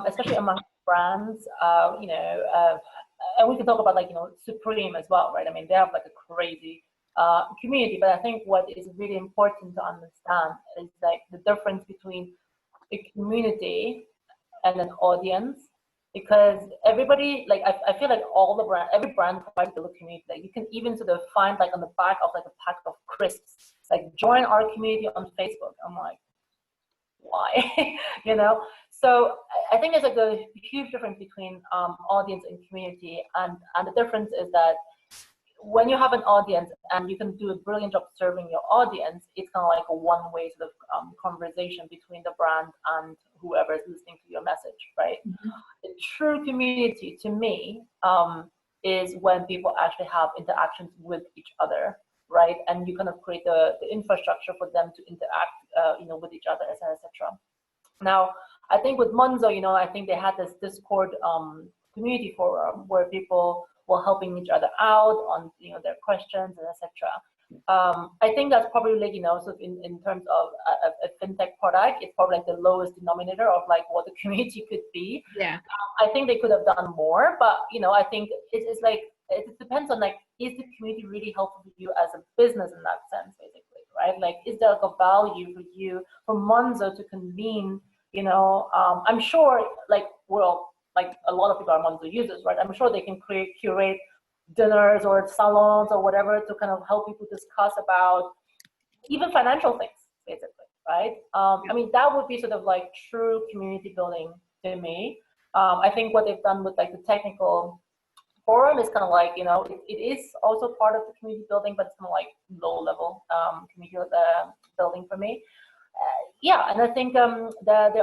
especially among brands, and we can talk about like, Supreme as well, right? I mean, they have like a crazy community, but I think what is really important to understand is like the difference between a community and an audience, because everybody, like, I feel like every brand provides a little community. Like, you can even sort of find like on the back of like a pack of crisps, like, join our community on Facebook. I'm like, why? So I think there's like a huge difference between audience and community, and the difference is that when you have an audience and you can do a brilliant job serving your audience, it's kind of like a one-way sort of conversation between the brand and whoever is listening to your message, right? Mm-hmm. The true community to me is when people actually have interactions with each other, right? And you kind of create the infrastructure for them to interact, with each other, etc., etc. Now, I think with Monzo, I think they had this Discord community forum where people were helping each other out on, their questions and etc. I think that's probably like, so in terms of a fintech product, it's probably like the lowest denominator of like what the community could be. Yeah. I think they could have done more, but I think it's like, it depends on like, is the community really helpful for you as a business in that sense, basically, right? Like, is there like a value for you, for Monzo to convene, I'm sure like, well, like a lot of people are Monzo users, right? I'm sure they can curate dinners or salons or whatever to kind of help people discuss about even financial things, basically, right? I mean, that would be sort of like true community building to me. I think what they've done with like the technical forum is kind of like, it is also part of the community building, but it's kind of like low level community building for me. Yeah, and I think that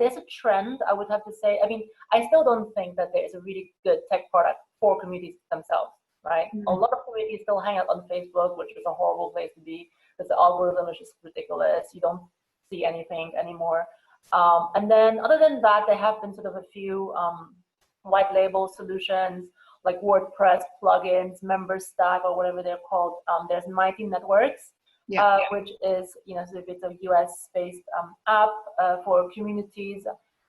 there's a trend, I would have to say. I mean, I still don't think that there is a really good tech product for communities themselves, right? Mm-hmm. A lot of communities still hang out on Facebook, which is a horrible place to be, because the algorithm is just ridiculous. You don't see anything anymore. And then other than that, there have been sort of a few white label solutions like WordPress plugins, MemberStack, or whatever they're called. There's Mighty Networks, which is, so it's a US-based app for communities.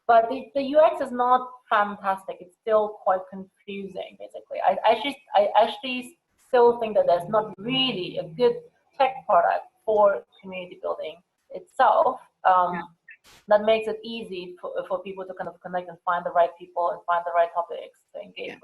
But the UX is not fantastic. It's still quite confusing, basically. I actually still think that there's not really a good tech product for community building itself. That makes it easy for people to kind of connect and find the right people and find the right topics to engage with.